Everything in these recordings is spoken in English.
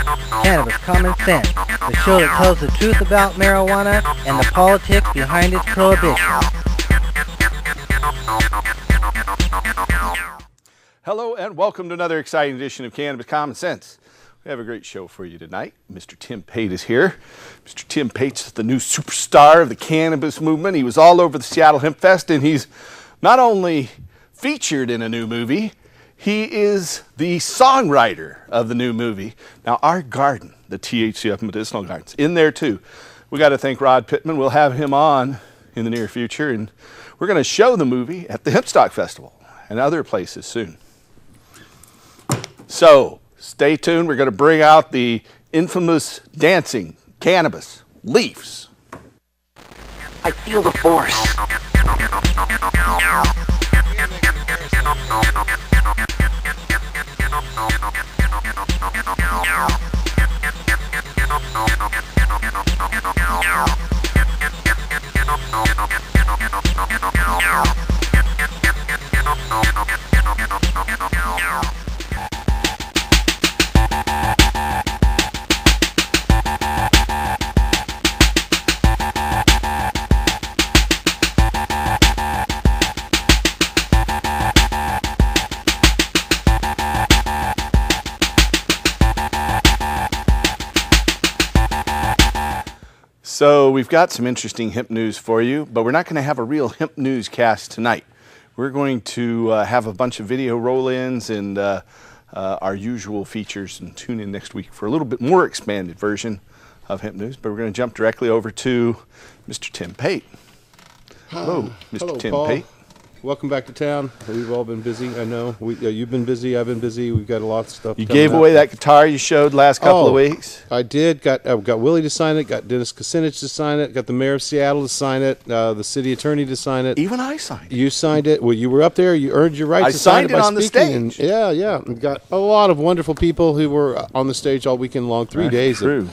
Cannabis Common Sense, the show that tells the truth about marijuana and the politics behind its prohibition. Hello and welcome to another exciting edition of Cannabis Common Sense. We have a great show for you tonight. Mr. Tim Pate is here. Mr. Tim Pate's the new superstar of the cannabis movement. He was all over the Seattle Hemp Fest, and he's not only featured in a new movie, he is the songwriter of the new movie. Now, our garden, the THCF Medicinal Gardens, in there too. We got to thank Rod Pittman. We'll have him on in the near future, and we're going to show the movie at the Hempstock Festival and other places soon. So, stay tuned. We're going to bring out the infamous dancing cannabis leaves. I feel the force. So we've got some interesting hemp news for you, but we're not going to have a real hemp newscast tonight. We're going to have a bunch of video roll-ins and our usual features, and tune in next week for a little bit more expanded version of hemp news. But we're going to jump directly over to Mr. Tim Pate. Hello, Mr. Hello, Tim Paul. Pate. Welcome back to town. We've all been busy, I know. You've been busy, I've been busy. We've got a lot of stuff. You gave away that guitar you showed last couple of weeks. I did. Got Willie to sign it, got Dennis Kucinich to sign it, got the mayor of Seattle to sign it, the city attorney to sign it. Even I signed it. You signed it. Well, you were up there. You earned your right to sign it by on speaking. the stage. Yeah. We got a lot of wonderful people who were on the stage all weekend long, 3 days. True.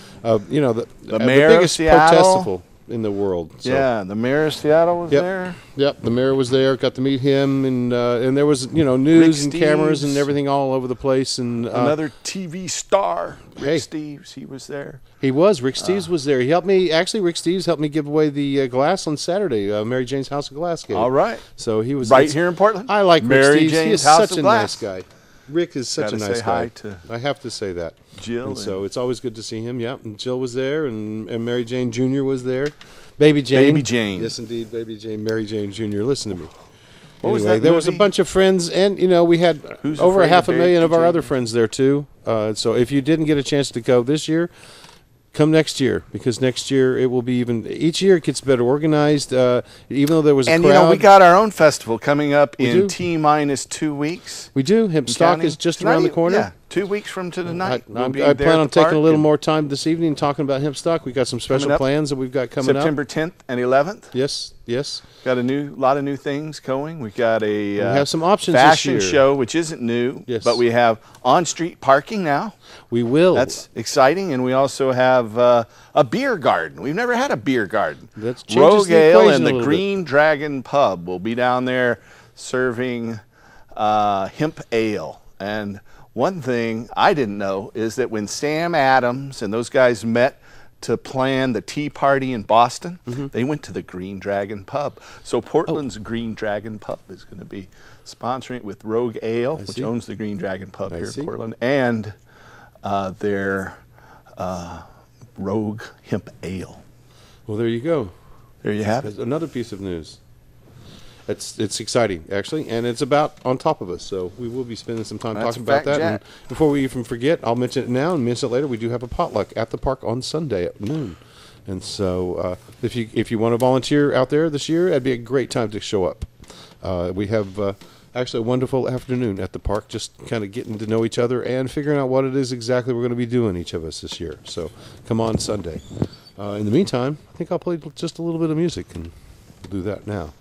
You know, The mayor of biggest Seattle. protestival in the world. So. Yeah, the mayor of Seattle was there. Yep, the mayor was there. Got to meet him, and there was news and cameras and everything all over the place. And another TV star, Rick Hey. Steves, he was there. he was. Rick Steves was there. He helped me. Actually, Rick Steves helped me give away the glass on Saturday. Mary Jane's House of Glass gave. All right, So he was right here in Portland. I like Mary Rick Steves. Jane's He is House such of a Glass. nice guy. Rick is such Gotta a nice say guy. hi to I have to say that. Jill. And so it's always good to see him. Yeah, and Jill was there, and Mary Jane Jr. was there. Baby Jane. Baby Jane. Yes, indeed, Baby Jane. Mary Jane Jr. Listen to me. What was Anyway, that there was a movie? bunch of friends, and we had Who's over Afraid of 500,000 of Baby our other Jane? friends there too. So if you didn't get a chance to go this year, come next year, because next year it will be even. Each year it gets better organized. Even though there was a And crowd, we got our own festival coming up We in do. T-minus 2 weeks. we do. Hempstock is just around the corner. Yeah, 2 weeks from tonight. I plan on taking a little more time this evening talking about Hempstock. We got some special Coming up plans that we've got coming September up. 10th and 11th. Yes. Got a lot of new things going. We've got a We have some options this fashion year. show, which isn't new, Yes. but we have on-street parking now. We will. That's exciting, and we also have a beer garden. We've never had a beer garden. That changes Rogue the Ale equation and a the little Green Dragon Pub will be down there serving hemp ale. And one thing I didn't know is that when Sam Adams and those guys met to plan the Tea Party in Boston, they went to the Green Dragon Pub. So Portland's Green Dragon Pub is going to be sponsoring it with Rogue Ale, which see. owns the Green Dragon Pub I here see. in Portland, and their Rogue Hemp Ale. Well, there you go. There you have it. There's another piece of news. It's exciting, actually, and it's about on top of us. So we will be spending some time That's talking a about fact, that. Jack. And before we even forget, I'll mention it now and mention it later. We do have a potluck at the park on Sunday at noon, and so if you want to volunteer out there this year, that'd be a great time to show up. We have actually a wonderful afternoon at the park, just kind of getting to know each other and figuring out what it is exactly we're going to be doing, each of us, this year. So come on Sunday. In the meantime, I think I'll play just a little bit of music, and we'll do that now.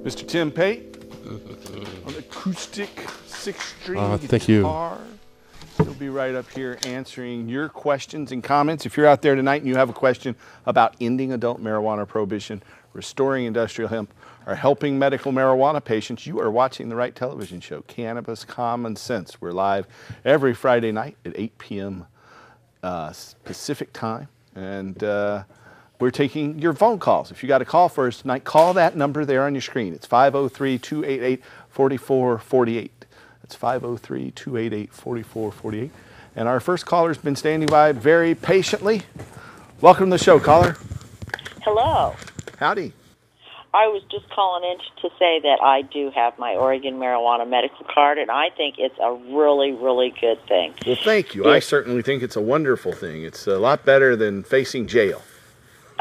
Mr. Tim Pate on acoustic 6-string thank you. guitar. He'll be right up here answering your questions and comments. If you're out there tonight and you have a question about ending adult marijuana prohibition, restoring industrial hemp, or helping medical marijuana patients, you are watching the right television show, Cannabis Common Sense. We're live every Friday night at 8 p.m. Pacific time, and we're taking your phone calls. If you got a call for us tonight, call that number there on your screen. It's 503-288-4448. That's 503-288-4448. And our first caller's been standing by very patiently. Welcome to the show, caller. Hello. Howdy. I was just calling in to say that I do have my Oregon marijuana medical card, and I think it's a really, really good thing. Well, thank you. I certainly think it's a wonderful thing. It's a lot better than facing jail.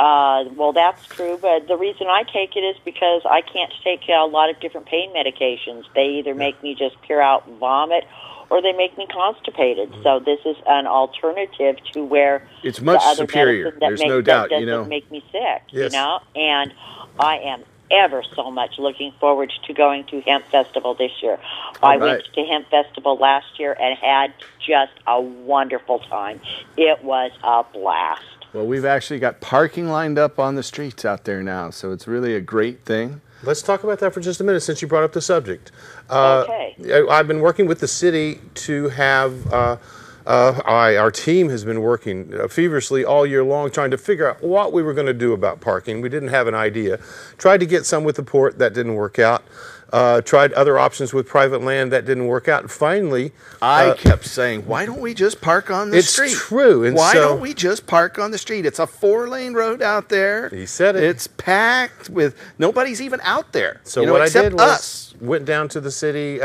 Well, that's true, but the reason I take it is because I can't take a lot of different pain medications. They either make me just pure out vomit, or they make me constipated. So this is an alternative to where it's much superior. There's no doubt, you know, make me sick, you know. And I am ever so much looking forward to going to Hemp Festival this year. I went to Hemp Festival last year and had just a wonderful time. It was a blast. Well, we've actually got parking lined up on the streets out there now, so it's really a great thing. Let's talk about that for just a minute since you brought up the subject. Okay. I've been working with the city to have, our team has been working feverishly all year long trying to figure out what we were going to do about parking. We didn't have an idea. Tried to get some with the port, that didn't work out. Tried other options with private land, that didn't work out. And finally, I kept saying, why don't we just park on the street? It's true. And why don't we just park on the street? It's a 4-lane road out there. He said it. It's packed with, nobody's even out there. So what I did was went down to the city,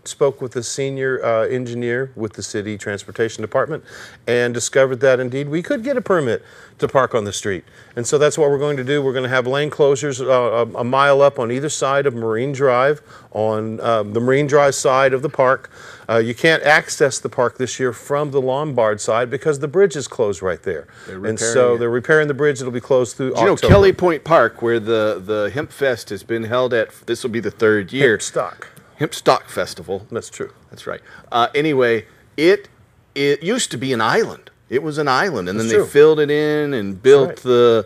spoke with the senior engineer with the city transportation department, and discovered that indeed we could get a permit to park on the street. And so that's what we're going to do. We're going to have lane closures a mile up on either side of Marine Drive, on the Marine Drive side of the park. You can't access the park this year from the Lombard side because the bridge is closed right there. And so they're repairing the bridge. It'll be closed through October. You know, Kelly Point Park, where the Hemp Fest has been held at, this will be the 3rd year. Hemp Stock Festival. That's true. That's right. Anyway, it used to be an island. It was an island, and then they filled it in and built the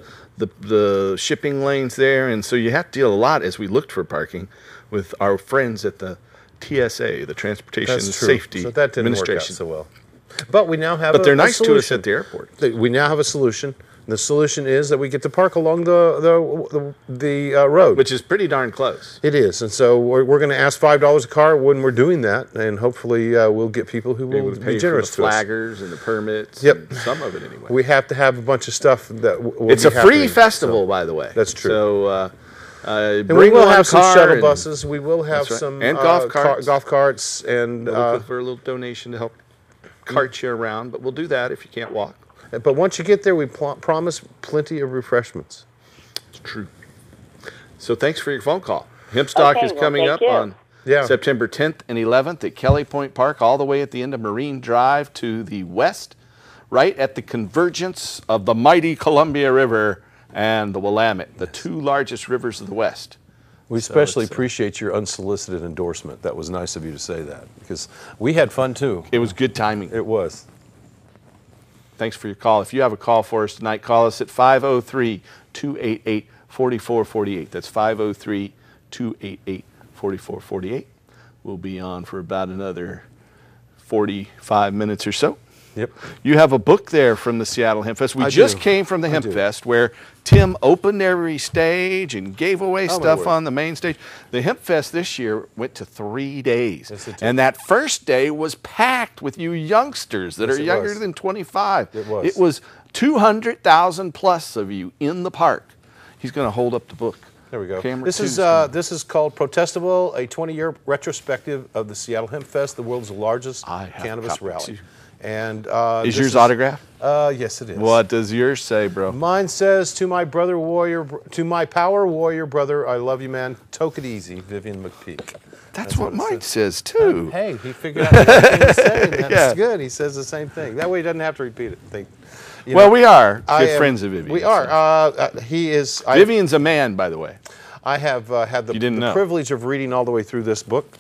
shipping lanes there, and so you have to deal a lot as we looked for parking with our friends at the TSA, the Transportation Safety so that didn't Administration. Work out so well. But we now have they're nice to us at the airport. We now have a solution. The solution is that we get to park along the road, which is pretty darn close. It is, and so we're going to ask $5 a car when we're doing that, and hopefully we'll get people who will be generous to us. The flaggers and the permits. Yep, and some of it anyway. We have to have a bunch of stuff that. It's a free festival, by the way. That's true. So. And we will have some shuttle buses. We will have some and golf carts, and for a little donation to help cart you around. But we'll do that if you can't walk. But once you get there, we promise plenty of refreshments. It's true. So thanks for your phone call. Hempstock is coming up on September 10th and 11th at Kelly Point Park, all the way at the end of Marine Drive to the west, right at the convergence of the mighty Columbia River and the Willamette, the 2 largest rivers of the West. We especially appreciate your unsolicited endorsement. That was nice of you to say that, because we had fun too. It was good timing. It was. Thanks for your call. If you have a call for us tonight, call us at 503-288-4448. That's 503-288-4448. We'll be on for about another 45 minutes or so. Yep. You have a book there from the Seattle Hemp Fest. We just came from the Hemp Fest where Tim opened every stage and gave away stuff on the main stage. The Hemp Fest this year went to 3 days. Yes, it did. And that first day was packed with you youngsters that are younger than 25. It was 200,000 plus of you in the park. He's going to hold up the book. There we go. This is called Protestable, a 20-year retrospective of the Seattle Hemp Fest, the world's largest cannabis rally. And is yours autographed? Yes, it is. What does yours say, bro? Mine says, to my brother warrior, to my power warrior brother, I love you, man. Take it easy, Vivian McPeak. That's what mine says too. Hey, he figured out the thing to say. That's good. He says the same thing. That way he doesn't have to repeat it. Well, we are good friends of Vivian. We are. He is. Vivian's a man, by the way. I have had the privilege of reading all the way through this book,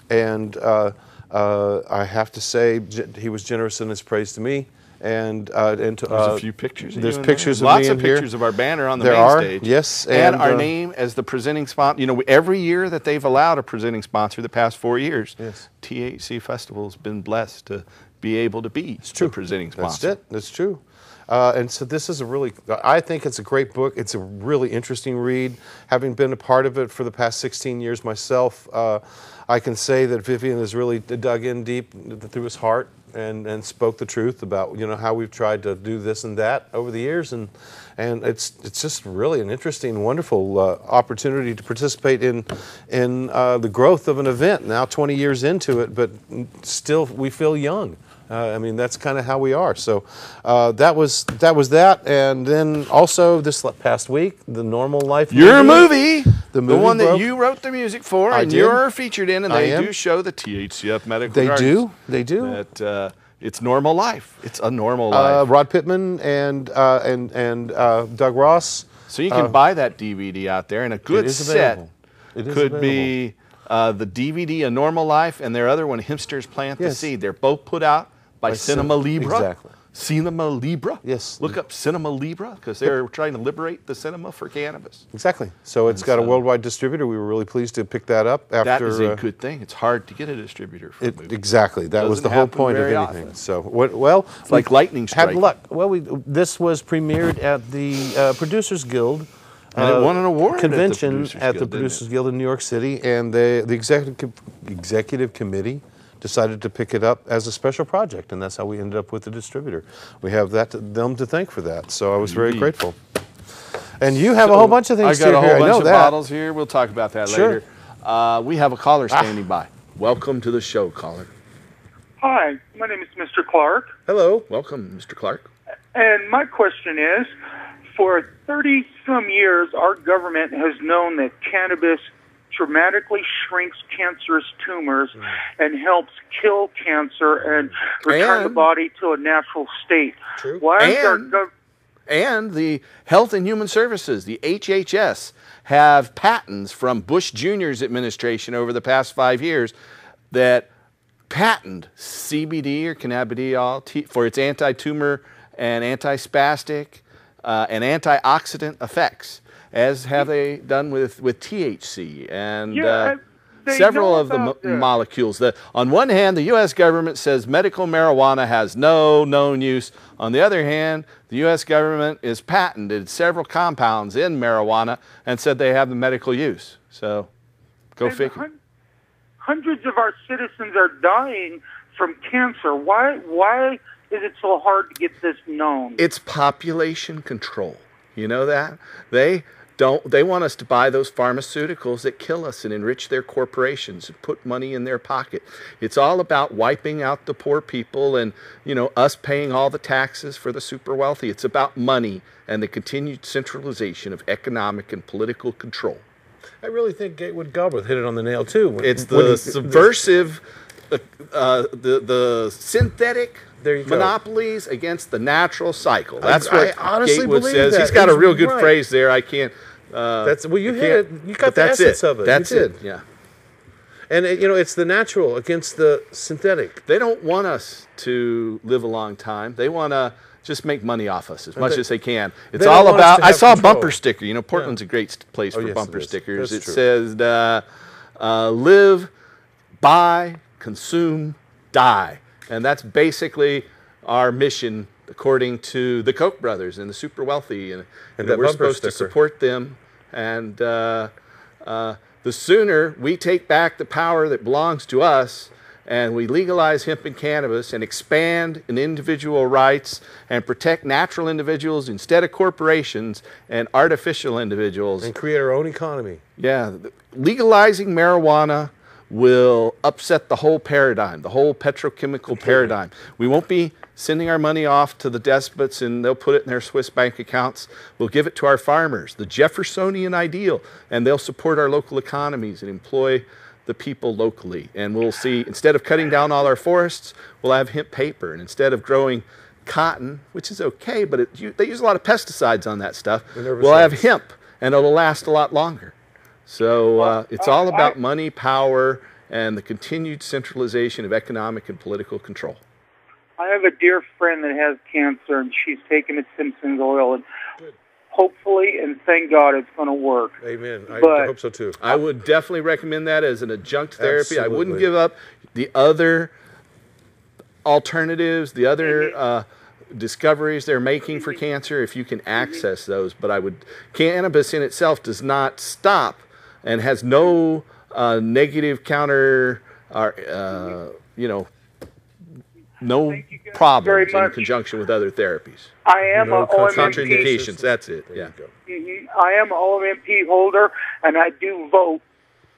and I have to say he was generous in his praise to me. And there's a few pictures. There's pictures of lots me of in here. pictures of our banner on the there main are, stage. Yes, and our name as the presenting sponsor. You know, every year that they've allowed a presenting sponsor, the past 4 years, yes. THC Festival has been blessed to be able to be the presenting sponsor. That's it. That's true. And so this is I think it's a great book. It's a really interesting read. Having been a part of it for the past 16 years myself, I can say that Vivian has really dug in deep through his heart and spoke the truth about how we've tried to do this and that over the years, and it's just really an interesting, wonderful opportunity to participate in the growth of an event. Now 20 years into it, but still we feel young. I mean, that's kind of how we are. So that was that, and then also this past week, the Normal Life movie, the one broke. that you wrote the music for, and you're featured in, and they do show the THCF medical. They regards. They do. That it's Normal Life. It's a normal life. Rod Pittman and Doug Ross. So you can buy that DVD out there, and a good set could be the DVD A Normal Life, and their other one, Hipsters Plant the Seed. They're both put out by Cinema Libre. Exactly. Cinema Libre? Yes. Look up Cinema Libre, because they're trying to liberate the cinema for cannabis. Exactly. So it's got a worldwide distributor. We were really pleased to pick that up. After, that is a good thing. It's hard to get a distributor for movies. Exactly. That was the whole point of anything. Often. So, well, it's like lightning strike. Had luck. Well, this was premiered at the Producers Guild. And it won an award convention at the Producers Guild in New York City, and the executive committee decided to pick it up as a special project, and that's how we ended up with the distributor. We have them to thank for that, so I was very grateful. And you have a whole bunch of things here. I got a whole bunch of bottles here. We'll talk about that later. We have a caller standing by. Welcome to the show, caller. Hi, my name is Mr. Clark. Hello. Welcome, Mr. Clark. And my question is, for 30-some years, our government has known that cannabis dramatically shrinks cancerous tumors and helps kill cancer and return the body to a natural state. True. And the Health and Human Services, the HHS, have patents from Bush Jr.'s administration over the past 5 years that patent CBD or cannabidiol for its anti-tumor and anti-spastic and antioxidant effects, as have they done with THC and several of the molecules. On one hand, the U.S. government says medical marijuana has no known use. On the other hand, the U.S. government has patented several compounds in marijuana and said they have the medical use. So, go figure. Hundreds of our citizens are dying from cancer. Why is it so hard to get this known? It's population control. You know that? They want us to buy those pharmaceuticals that kill us and enrich their corporations and put money in their pocket. It's all about wiping out the poor people and, us paying all the taxes for the super wealthy. It's about money and the continued centralization of economic and political control. I really think Gatewood Galbraith hit it on the nail too. It's the subversive, the synthetic monopolies against the natural cycle. That's what Gatewood says. He's got a real good phrase there. I can't. You hit it. You got the essence of it. That's it. Yeah. And it's the natural against the synthetic. They don't want us to live a long time. They want to just make money off us as much as they can. It's all about. I saw a bumper sticker. Portland's a great place for bumper stickers. It says, "Live, buy, consume, die," and that's basically our mission, according to the Koch brothers and the super wealthy, and we're supposed to support them. And the sooner we take back the power that belongs to us, and we legalize hemp and cannabis and expand in individual rights and protect natural individuals instead of corporations and artificial individuals. And create our own economy. Yeah. Legalizing marijuana will upset the whole paradigm, the whole petrochemical paradigm. We won't be sending our money off to the despots and they'll put it in their Swiss bank accounts. We'll give it to our farmers, the Jeffersonian ideal, and they'll support our local economies and employ the people locally. And we'll see, instead of cutting down all our forests, we'll have hemp paper. And instead of growing cotton, which is okay, but they use a lot of pesticides on that stuff, we'll have hemp, and it'll last a lot longer. So it's all about money, power, and the continued centralization of economic and political control. I have a dear friend that has cancer, and she's taking a Simpson's oil, and hopefully, and thank God, it's going to work. Amen. I But hope so too. I would definitely recommend that as an adjunct therapy. Absolutely. I wouldn't give up the other alternatives, the other discoveries they're making for cancer if you can access those. But cannabis in itself does not stop and has no negative counter, no problems in conjunction with other therapies. I am No an OMMP. contraindications. That's it. Yeah. I am an OMMP holder, and I do vote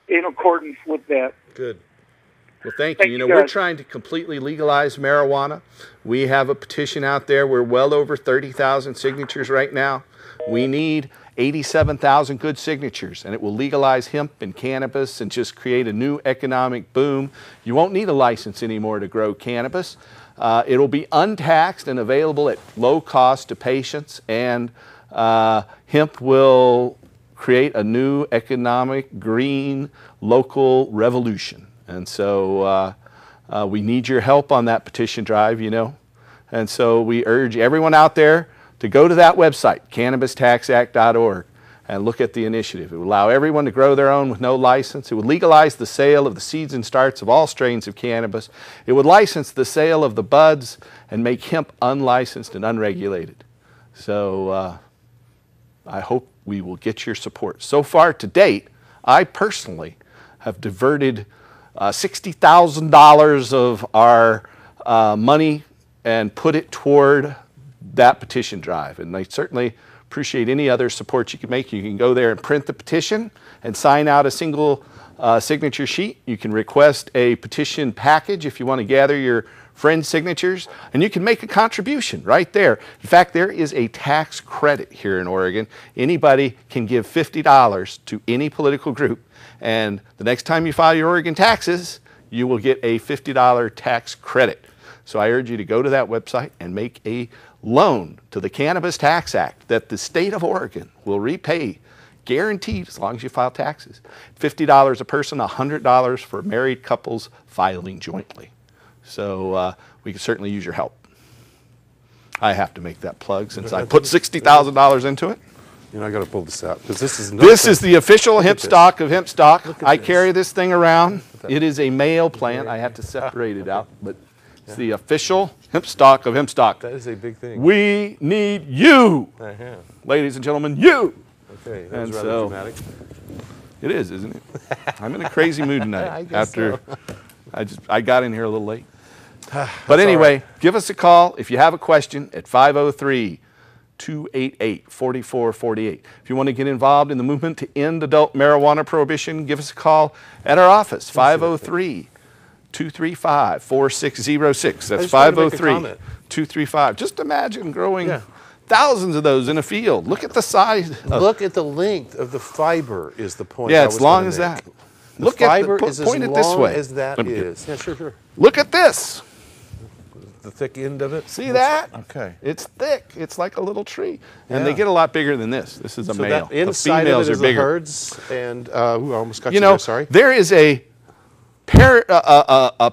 in accordance with that. Good. Well, thank you. Thank You you, know, we're guys. trying to completely legalize marijuana. We have a petition out there. We're well over 30,000 signatures right now. We need 87,000 good signatures, and it will legalize hemp and cannabis and just create a new economic boom. You won't need a license anymore to grow cannabis. It'll be untaxed and available at low cost to patients, and hemp will create a new economic, green, local revolution. And so we need your help on that petition drive, you know. And so we urge everyone out there to go to that website, cannabistaxact.org, and look at the initiative. It would allow everyone to grow their own with no license. It would legalize the sale of the seeds and starts of all strains of cannabis. It would license the sale of the buds and make hemp unlicensed and unregulated. So I hope we will get your support. So far to date, I personally have diverted $60,000 of our money and put it toward that petition drive. And I certainly appreciate any other support you can make. You can go there and print the petition and sign out a single signature sheet. You can request a petition package if you want to gather your friends' signatures, and you can make a contribution right there. In fact, there is a tax credit here in Oregon. Anybody can give $50 to any political group, and the next time you file your Oregon taxes, you will get a $50 tax credit. So I urge you to go to that website and make a loan to the Cannabis Tax Act that the state of Oregon will repay, guaranteed as long as you file taxes. $50 a person, $100 for married couples filing jointly. So we can certainly use your help. I have to make that plug since I put $60,000 into it. You know, I got to pull this out because this is the official hemp stock of hemp stock. I carry this thing around. It is a male plant. I have to separate it out, but it's the official hemp stock of hemp stock. That is a big thing. We need you, ladies and gentlemen, you. Okay, that was rather dramatic. It is, isn't it? I'm in a crazy mood tonight. I got in here a little late. But anyway, give us a call if you have a question at 503-288-4448. If you want to get involved in the movement to end adult marijuana prohibition, give us a call at our office, 503-235-4606. That's 503-235. Just imagine growing thousands of those in a field. Look at the size. Look at the length of the fiber is the point. Yeah, as long as that. Look at the point it this way. As that is. Yeah, sure. Look at this. The thick end of it. See that? Okay. It's thick. It's like a little tree, and they get a lot bigger than this. This is a male. That inside the females of it is are bigger. The herds, and I almost got you there. know, Sorry. There is a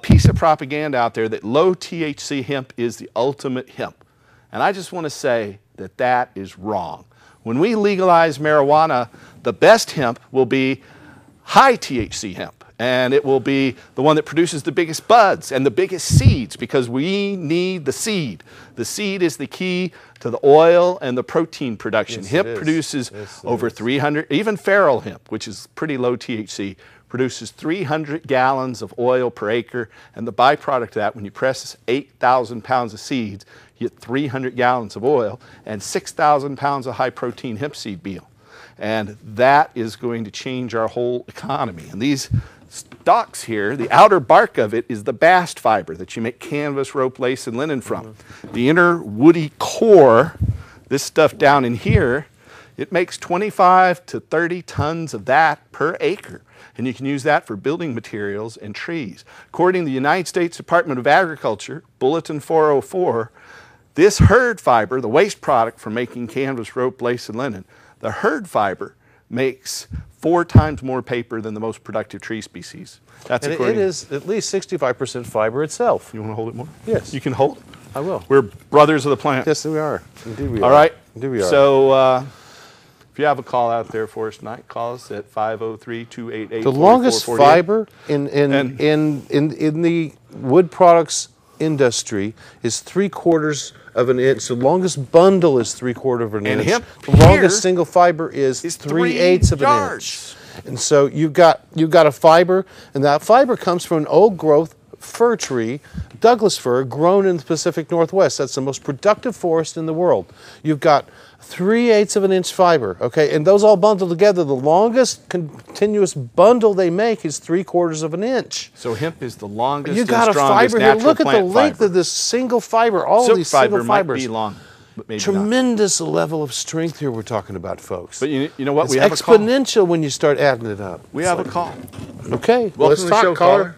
piece of propaganda out there that low THC hemp is the ultimate hemp, and I just want to say that that is wrong. When we legalize marijuana, the best hemp will be high THC hemp. And it will be the one that produces the biggest buds and the biggest seeds, because we need the seed. The seed is the key to the oil and the protein production. Hemp produces over 300, even feral hemp, which is pretty low THC, produces 300 gallons of oil per acre. And the byproduct of that, when you press 8,000 pounds of seeds, you get 300 gallons of oil and 6,000 pounds of high protein hemp seed meal. And that is going to change our whole economy. And these stalks here, the outer bark of it is the bast fiber that you make canvas, rope, lace, and linen from. The inner woody core, this stuff down in here, it makes 25 to 30 tons of that per acre. And you can use that for building materials and trees. According to the United States Department of Agriculture, Bulletin 404, this herd fiber, the waste product from making canvas, rope, lace, and linen, the herd fiber makes 4 times more paper than the most productive tree species. That's and according. It is at least 65% fiber itself. You want to hold it more? Yes. You can hold it. I will. We're brothers of the plant. Yes, we are. Indeed we are. All right. Indeed we are. So if you have a call out there for us tonight, call us at 503-288-4448. The longest fiber in the wood products industry is 3/4 of an inch. The longest bundle is 3/4 of an inch. Hemp The longest single fiber is 3/8 of an inch. And so you've got a fiber, and that fiber comes from an old growth fir tree, Douglas fir, grown in the Pacific Northwest. That's the most productive forest in the world. You've got 3/8 of an inch fiber, okay, and those all bundled together. The longest continuous bundle they make is 3/4 of an inch. So hemp is the longest. You got and a strongest fiber here. natural Look at the plant length fiber. of this single fiber. All Silk of these fiber single fibers. might be long, but maybe not. Tremendous level of strength here we're talking about, folks. But you know what? It's We have a call. exponential when you start adding it up. We have a call. Okay, Welcome let's to the talk, show, caller.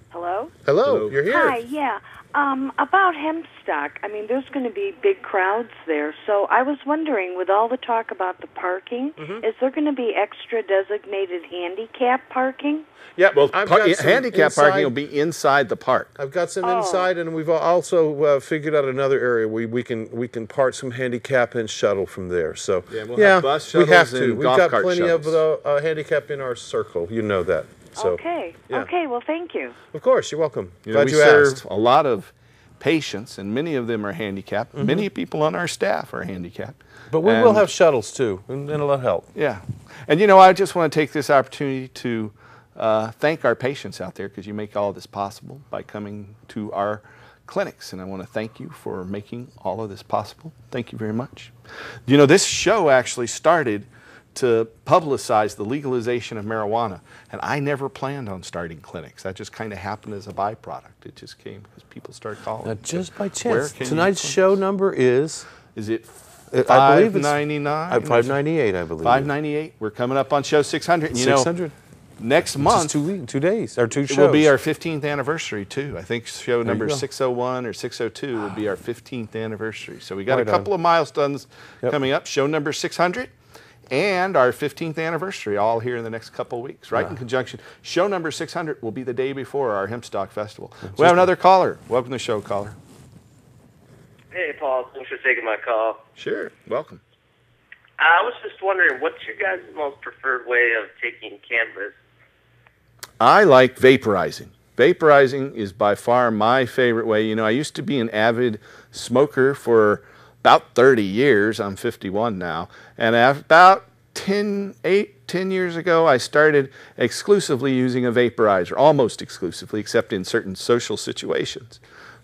Hello? Hello, you're here. Hi, yeah. About hemp stock, I mean, there's going to be big crowds there. So I was wondering, with all the talk about the parking, is there going to be extra designated handicap parking? Yeah, well, I've got some handicap parking inside- will be inside the park. I've got some inside, and we've also figured out another area we can part some handicap and shuttle from there. So Yeah, we'll have bus we have shuttles to. and We've golf got cart plenty shuttles. of handicap in our circle. You know that. So, Okay. yeah. Okay, well, thank you. Of course, you're welcome. You know, Glad we you serve asked. a lot of patients, and many of them are handicapped. Many people on our staff are handicapped. But we will have shuttles too, and it'll help. Yeah. And you know, I just want to take this opportunity to thank our patients out there, because you make all this possible by coming to our clinics, and I want to thank you for making all of this possible. Thank you very much. You know, this show actually started to publicize the legalization of marijuana, and I never planned on starting clinics. That just kind of happened as a byproduct. It just came because people started calling. Now, just by Where chance, can you tonight's find show this? number is Is it I believe it's $5.99? $5.98, I believe. $5.98. We're coming up on show 600. And you 600. know, next Just month 2 days or 2 shows. it will be our 15th anniversary too. I think show number go. 601 or 602 would be our 15th anniversary. So we got Right a couple on. of milestones Yep. coming up. Show number 600 and our 15th anniversary, all here in the next couple of weeks, right in conjunction. Show number 600 will be the day before our Hemp Stock Festival. We have another caller. Welcome to the show, caller. Hey, Paul. Thanks for taking my call. Sure. Welcome. I was just wondering, what's your guys' most preferred way of taking cannabis? I like vaporizing. Vaporizing is by far my favorite way. You know, I used to be an avid smoker for about 30 years. I'm 51 now. And about 10 years ago, I started exclusively using a vaporizer, almost exclusively, except in certain social situations.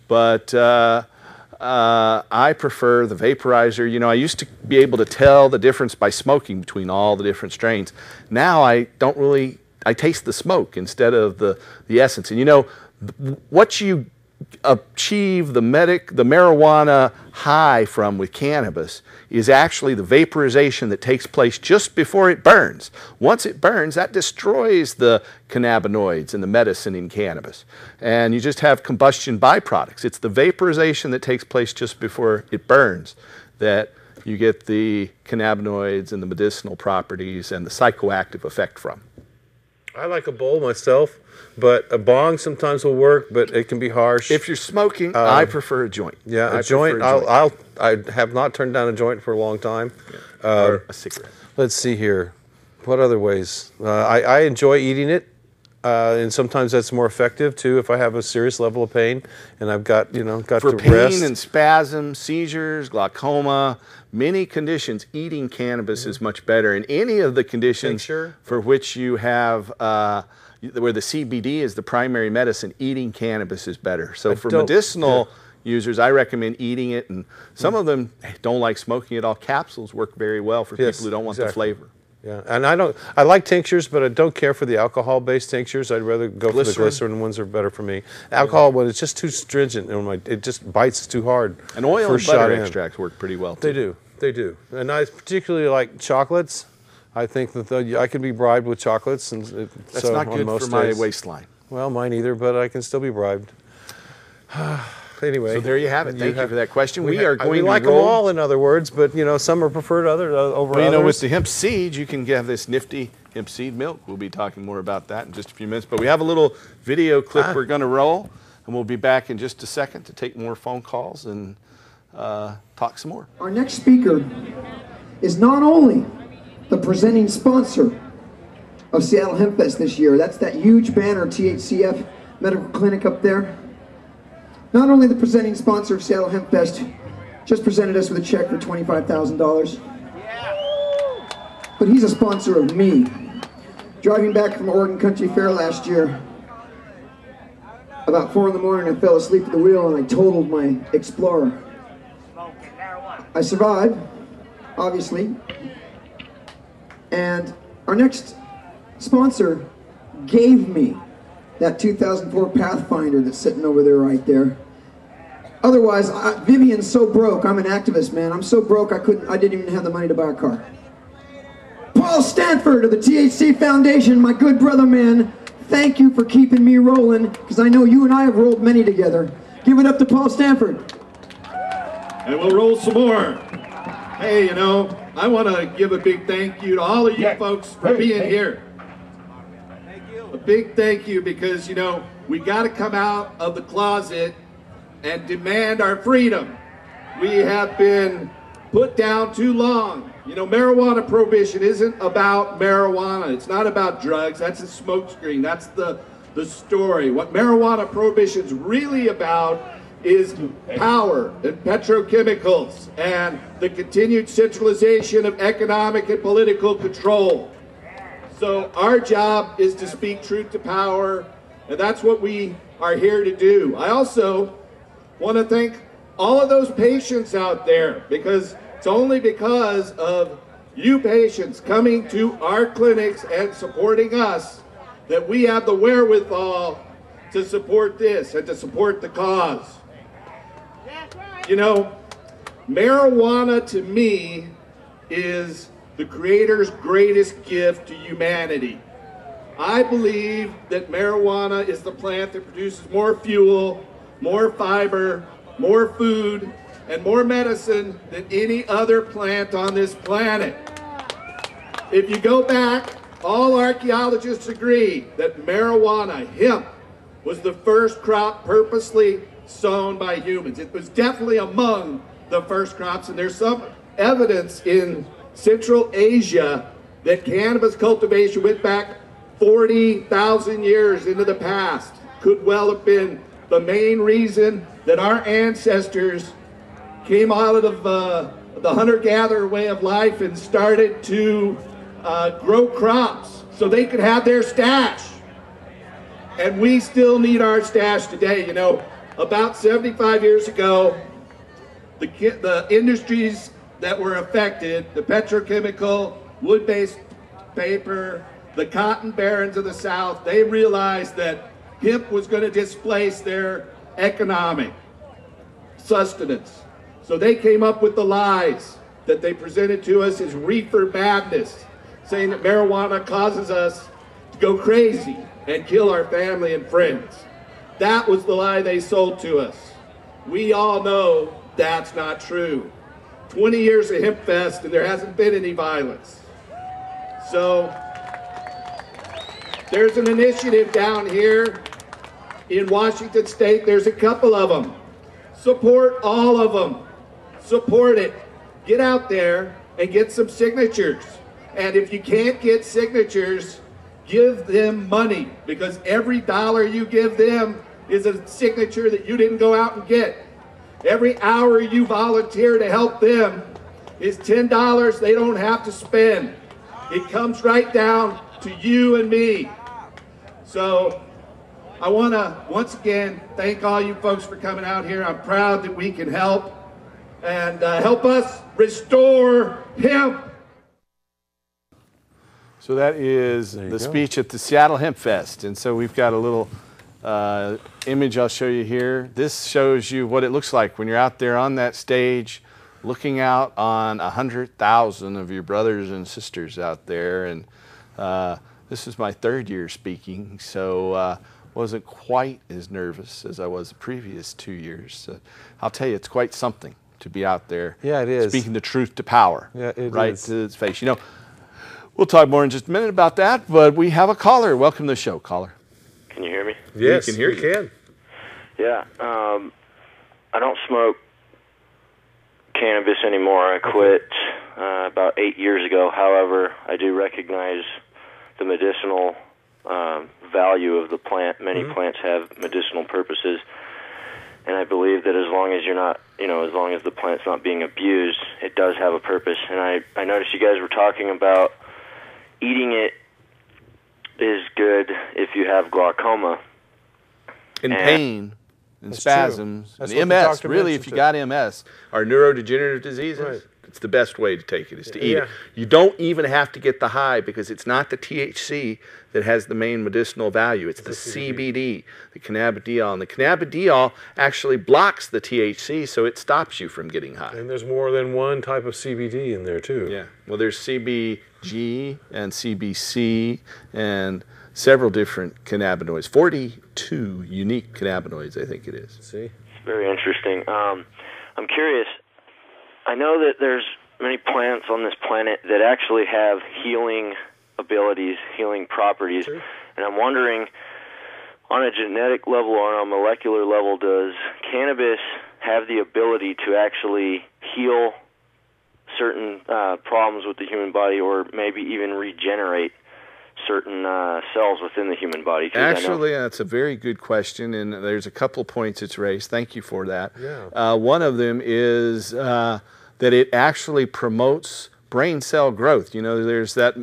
But I prefer the vaporizer. You know, I used to be able to tell the difference by smoking between all the different strains. Now I don't really, I taste the smoke instead of the essence. And you know, what you achieve the marijuana high from with cannabis is actually the vaporization that takes place just before it burns. Once it burns, that destroys the cannabinoids and the medicine in cannabis, and you just have combustion byproducts. It's the vaporization that takes place just before it burns that you get the cannabinoids and the medicinal properties and the psychoactive effect from. I like a bowl myself, but a bong sometimes will work, but it can be harsh. If you're smoking, I prefer a joint. Yeah, I a joint. prefer I have not turned down a joint for a long time. or a cigarette. Let's see here. What other ways? I enjoy eating it, and sometimes that's more effective too if I have a serious level of pain and I've got For to pain rest. and spasms, seizures, glaucoma, many conditions, eating cannabis is much better. And any of the conditions Tincture? for which you have, where the CBD is the primary medicine, eating cannabis is better. So for medicinal users, I recommend eating it. And some of them don't like smoking at all. Capsules work very well for people who don't want the flavor. Yeah, and I like tinctures, but I don't care for the alcohol-based tinctures. I'd rather go for the glycerin ones are better for me. Alcohol, when it's just too stringent, it just bites too hard. And oil and First shot butter in. extracts work pretty well too. They do, they do. And I particularly like chocolates. I think that I can be bribed with chocolates, and That's not good for my waistline. Well, mine either, but I can still be bribed. anyway. So there you have it. Thank you for that question. We are going we to like them all, in other words, but some are preferred over well, others. with the hemp seed, you can have this nifty hemp seed milk. We'll be talking more about that in just a few minutes. But we have a little video clip we're going to roll, and we'll be back in just a second to take more phone calls and talk some more. Our next speaker is not only the presenting sponsor of Seattle Hemp Fest this year. That's that huge banner, THCF Medical Clinic up there. Not only the presenting sponsor of Seattle Hemp Fest, just presented us with a check for $25,000. But he's a sponsor of me. Driving back from Oregon Country Fair last year, about 4 in the morning, I fell asleep at the wheel and I totaled my Explorer. I survived, obviously. And our next sponsor gave me that 2004 Pathfinder that's sitting over there right there. Otherwise, Vivian's so broke. I'm an activist, man. I'm so broke I didn't even have the money to buy a car. Paul Stanford of the THC Foundation, my good brother, man. Thank you for keeping me rolling, because I know you and I have rolled many together. Give it up to Paul Stanford. And we'll roll some more. Hey, I want to give a big thank you to all of you folks for being here. A big thank you because, we got to come out of the closet and demand our freedom. We have been put down too long. Marijuana prohibition isn't about marijuana. It's not about drugs. That's a smokescreen. That's the story. What marijuana prohibition's really about is power and petrochemicals and the continued centralization of economic and political control. So our job is to speak truth to power, and that's what we are here to do. I also want to thank all of those patients out there, because it's only because of you patients coming to our clinics and supporting us that we have the wherewithal to support this and to support the cause. Marijuana to me is the Creator's greatest gift to humanity. I believe that marijuana is the plant that produces more fuel, more fiber, more food, and more medicine than any other plant on this planet. If you go back, all archaeologists agree that marijuana, hemp, was the first crop purposely sown by humans. It was definitely among the first crops, and there's some evidence in Central Asia that cannabis cultivation went back 40,000 years into the past. Could well have been the main reason that our ancestors came out of the hunter-gatherer way of life and started to grow crops so they could have their stash. And we still need our stash today. About 75 years ago, the industries that were affected, the petrochemical, wood-based paper, the cotton barons of the South, they realized that hemp was going to displace their economic sustenance. So they came up with the lies that they presented to us as reefer madness, saying that marijuana causes us to go crazy and kill our family and friends. That was the lie they sold to us. We all know that's not true. 20 years of Hemp Fest and there hasn't been any violence. So there's an initiative down here in Washington State. There's a couple of them. Support all of them. Support it. Get out there and get some signatures. And if you can't get signatures, give them money, because every dollar you give them is a signature that you didn't go out and get. Every hour you volunteer to help them is $10 they don't have to spend. It comes right down to you and me. So I want to once again thank all you folks for coming out here. I'm proud that we can help and help us restore hemp. So that is the speech at the Seattle Hemp Fest. And so we've got a little image I'll show you here. This shows you what it looks like when you're out there on that stage looking out on 100,000 of your brothers and sisters out there. And this is my third year speaking. So wasn't quite as nervous as I was the previous 2 years. I'll tell you, it's quite something to be out there. Yeah, it is. Speaking the truth to power. Yeah, it right is. to its face. You know, we'll talk more in just a minute about that, but we have a caller. Welcome to the show, caller. Can you hear me? Yes, we can hear you. Can. Yeah. I don't smoke cannabis anymore. I quit about 8 years ago. However, I do recognize the medicinal value of the plant. Many plants have medicinal purposes, and I believe that as long as you're not, as long as the plant's not being abused, it does have a purpose. And I noticed you guys were talking about eating it is good if you have glaucoma. And pain. And spasms, and MS, really, if you got MS, or neurodegenerative diseases, it's the best way to take it, is to eat it. You don't even have to get the high, because it's not the THC that has the main medicinal value. It's the CBD, the cannabidiol. And the cannabidiol actually blocks the THC, so it stops you from getting high. And there's more than one type of CBD in there, too. Yeah. Well, there's CBG and CBC and several different cannabinoids, 42 unique cannabinoids, I think it is. See? It's very interesting. I'm curious. I know that there's many plants on this planet that actually have healing abilities, healing properties. Sure. And I'm wondering, on a genetic level or on a molecular level, does cannabis have the ability to actually heal certain problems with the human body, or maybe even regenerate certain cells within the human body? Actually, that's a very good question, and there's a couple points it's raised. Thank you for that. Yeah. One of them is that it actually promotes brain cell growth. You know, there's that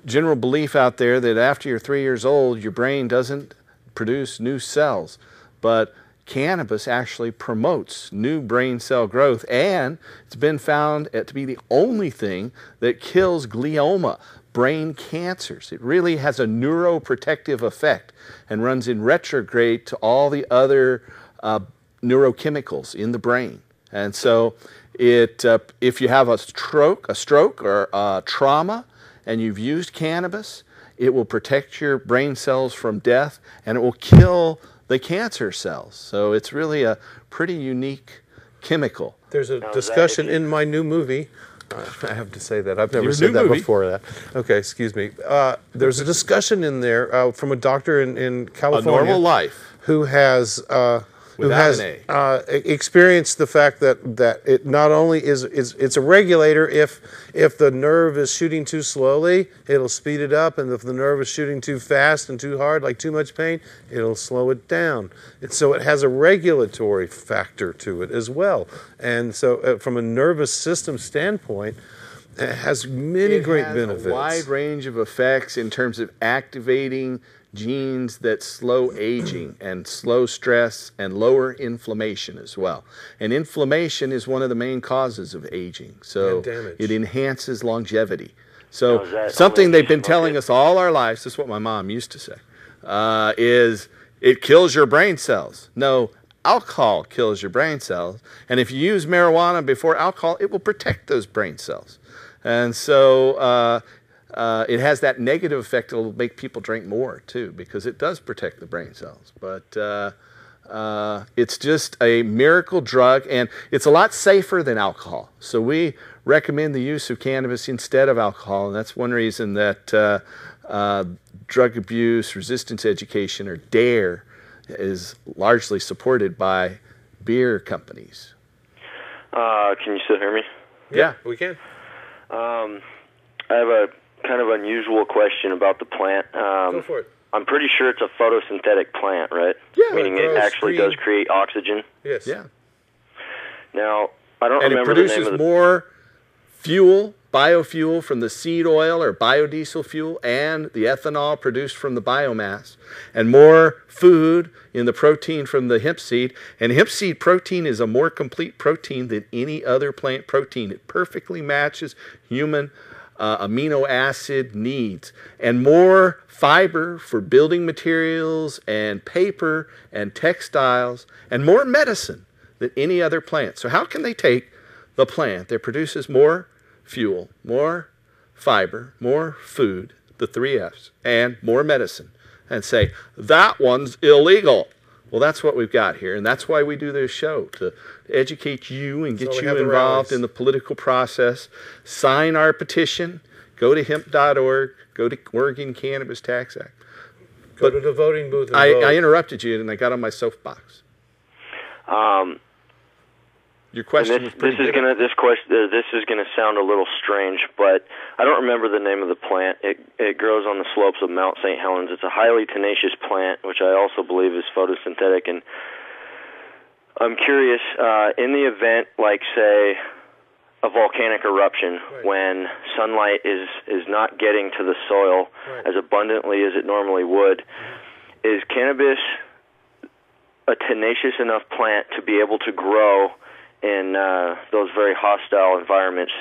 general belief out there that after you're 3 years old, your brain doesn't produce new cells, but cannabis actually promotes new brain cell growth, and it's been found to be the only thing that kills glioma, brain cancers. It really has a neuroprotective effect and runs in retrograde to all the other neurochemicals in the brain. And so if you have a stroke or trauma and you've used cannabis, it will protect your brain cells from death, and it will kill the cancer cells. So it's really a pretty unique chemical. There's a discussion in my new movie. I have to say that. I've never said that before. Okay, excuse me. There's a discussion in there from a doctor in California. A Normal Life. Who has experienced the fact that it not only it's a regulator. If the nerve is shooting too slowly, it'll speed it up, and if the nerve is shooting too fast and too hard, like too much pain, it'll slow it down. So it has a regulatory factor to it as well. And so from a nervous system standpoint, it has many great benefits. A wide range of effects in terms of activating genes that slow aging and slow stress and lower inflammation as well. And inflammation is one of the main causes of aging. So it enhances longevity. So something they've been telling us all our lives, this is what my mom used to say, is it kills your brain cells. No, alcohol kills your brain cells. And if you use marijuana before alcohol, it will protect those brain cells. And so it has that negative effect. It'll make people drink more too, because it does protect the brain cells. But it's just a miracle drug, and it's a lot safer than alcohol. So we recommend the use of cannabis instead of alcohol, and that's one reason that drug abuse resistance education, or DARE, is largely supported by beer companies. Can you still hear me? Yeah, we can. I have a kind of unusual question about the plant. Go for it. I'm pretty sure it's a photosynthetic plant, right? Yeah. Meaning it actually does create oxygen. Yes. Yeah. Now, I don't and remember it produces the name of the... more fuel, biofuel from the seed oil or biodiesel fuel, and the ethanol produced from the biomass, and more food in the protein from the hemp seed. And hemp seed protein is a more complete protein than any other plant protein. It perfectly matches human amino acid needs, and more fiber for building materials and paper and textiles, and more medicine than any other plant. So how can they take the plant that produces more fuel, more fiber, more food, the 3 F's, and more medicine, and say, that one's illegal. Well, that's what we've got here, and that's why we do this show, to educate you and get you involved in the political process. Sign our petition. Go to hemp.org. Go to Oregon Cannabis Tax Act. Go to the voting booth and I vote. interrupted you, and I got on my soapbox. Your question was pretty good. This is gonna sound a little strange, but I don't remember the name of the plant. It grows on the slopes of Mount St. Helens. It's a highly tenacious plant, which I also believe is photosynthetic. And I'm curious, in the event, like say, a volcanic eruption, when sunlight is not getting to the soil as abundantly as it normally would, is cannabis a tenacious enough plant to be able to grow in those very hostile environments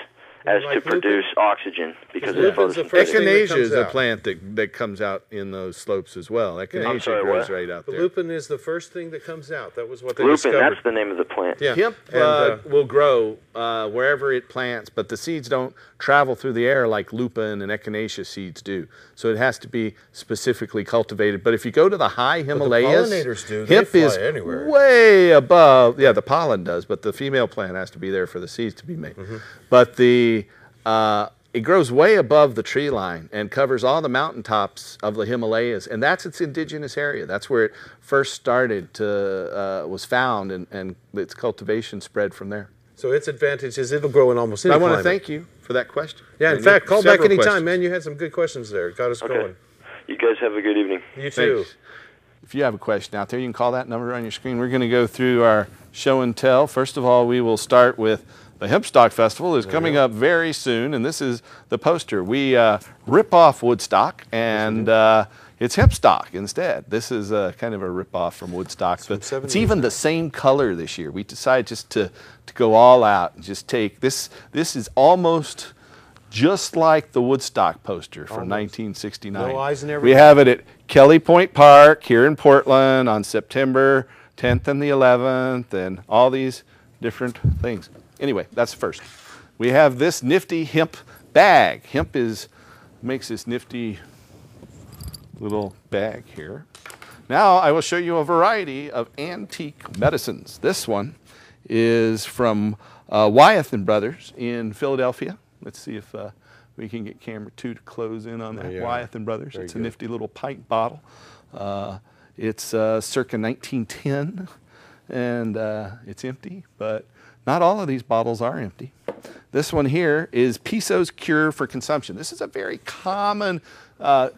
as to produce oxygen? Because it's photosynthetic. Echinacea is a plant that comes out in those slopes as well. Echinacea grows right out there. Lupin is the first thing that comes out. That was what they Lupin, discovered. that's the name of the plant. Yeah. Hemp will grow wherever it plants, but the seeds don't travel through the air like lupin and echinacea seeds do. So it has to be specifically cultivated. But if you go to the high Himalayas, the pollinators do. Hemp They is fly anywhere. way above. Yeah, the pollen does, but the female plant has to be there for the seeds to be made. But it grows way above the tree line and covers all the mountaintops of the Himalayas, and that's its indigenous area. That's where it first started to was found, and its cultivation spread from there. So its advantage is it'll grow in almost any I want climate. to thank you for that question. Yeah, in fact, call back anytime, man. You had some good questions there. Got us going. You guys have a good evening. You too. Thanks. If you have a question out there, you can call that number on your screen. We're going to go through our show and tell. First of all, we will start with the Hempstock Festival is coming up very soon, and this is the poster. We rip off Woodstock, and it's Hempstock instead. This is kind of a rip-off from Woodstock. But it's even the same color this year. We decided just to go all out and just take this. This is almost just like the Woodstock poster from 1969. No eyes and everything. We have it at Kelly Point Park here in Portland on September 10th and the 11th, and all these different things. Anyway, that's first. We have this nifty hemp bag. Hemp makes this nifty little bag here. Now I will show you a variety of antique medicines. This one is from Wyeth & Brothers in Philadelphia. Let's see if we can get camera 2 to close in on that. Wyeth & Brothers. It's a nifty little pint bottle. It's circa 1910, and it's empty, but not all of these bottles are empty. This one here is Piso's Cure for Consumption. This is a very common,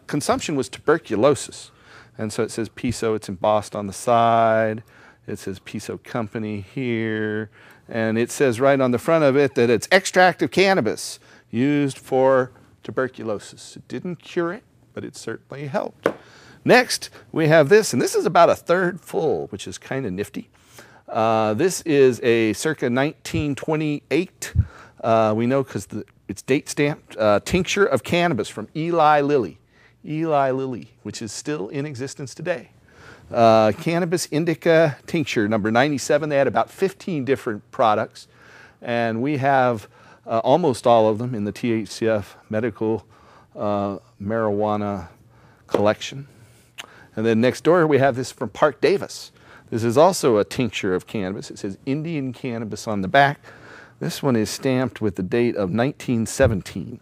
consumption was tuberculosis. And so it says Piso, it's embossed on the side. It says Piso Company here. And it says right on the front of it that it's extract of cannabis used for tuberculosis. It didn't cure it, but it certainly helped. Next, we have this, and this is about a third full, which is kind of nifty. This is a circa 1928, we know because it's date stamped, tincture of cannabis from Eli Lilly. Eli Lilly, which is still in existence today. Cannabis indica tincture number 97. They had about 15 different products, and we have almost all of them in the THCF medical marijuana collection. And then next door we have this from Park Davis. This is also a tincture of cannabis. It says Indian cannabis on the back. This one is stamped with the date of 1917.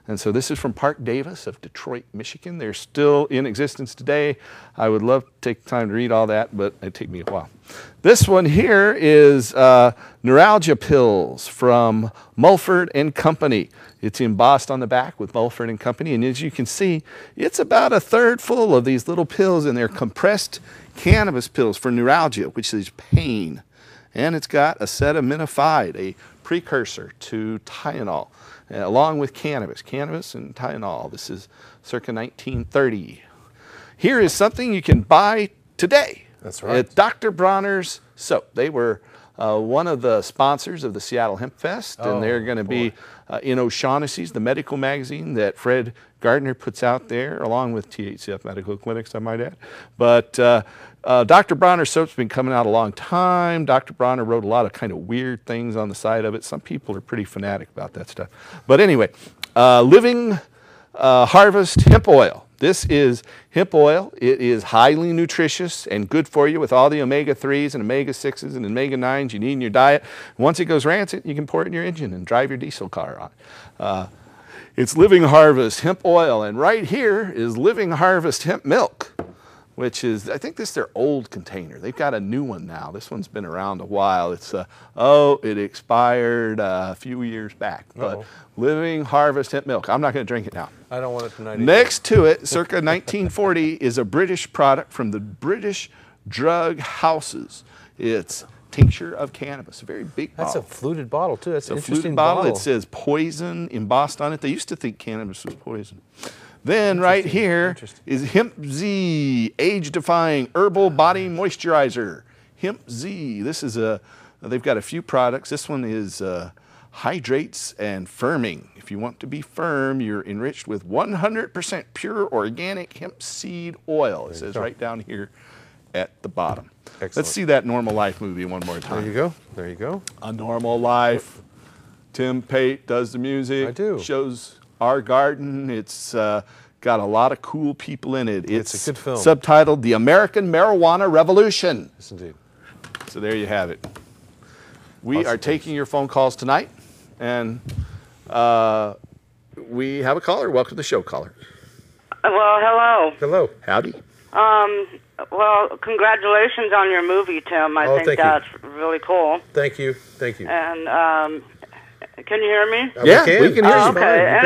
And so this is from Park Davis of Detroit, Michigan. They're still in existence today. I would love to take time to read all that, but it'd take me a while. This one here is neuralgia pills from Mulford & Company. It's embossed on the back with Mulford & Company, and as you can see, it's about a third full of these little pills, and they're compressed cannabis pills for neuralgia, which is pain. And it's got acetaminophen, a precursor to Tylenol, along with cannabis and Tylenol. This is circa 1930. Here is something you can buy today. That's right. At Dr. Bronner's Soap. They were one of the sponsors of the Seattle Hemp Fest, and they're going to be in O'Shaughnessy's, the medical magazine that Fred Gardner puts out there, along with THCF Medical Clinics, I might add. But Dr. Bronner's Soap's been coming out a long time. Dr. Bronner wrote a lot of kind of weird things on the side of it. Some people are pretty fanatic about that stuff. But anyway, Living Harvest Hemp Oil. This is hemp oil. It is highly nutritious and good for you with all the omega-3s and omega-6s and omega-9s you need in your diet. Once it goes rancid, you can pour it in your engine and drive your diesel car on. It's Living Harvest hemp oil, and right here is Living Harvest hemp milk, which is, I think this is their old container. They've got a new one now. This one's been around a while. It's, it expired a few years back. But Living Harvest hemp milk. I'm not going to drink it now. I don't want it tonight either. Next to it, circa 1940, is a British product from the British drug houses. It's tincture of cannabis, a very big bottle. That's a fluted bottle, too. That's an interesting fluted bottle. It says poison embossed on it. They used to think cannabis was poison. Then right here is Hemp Z, age-defying herbal body moisturizer. Hemp Z. This is they've got a few products. This one is hydrates and firming. If you want to be firm, you're enriched with 100% pure organic hemp seed oil. It says right down here at the bottom. Excellent. Let's see that Normal Life movie one more time. There you go. There you go. A Normal Life. Tim Pate does the music. I do. Shows our garden. It's got a lot of cool people in it. It's a good film. Subtitled The American Marijuana Revolution. Yes, indeed. So there you have it. We are taking your phone calls tonight, and we have a caller. Welcome to the show, caller. Well, hello. Hello. Howdy. Well, congratulations on your movie, Tim. I think that's really cool. Thank you. Thank you. And can you hear me? Yeah, we can hear you. Okay.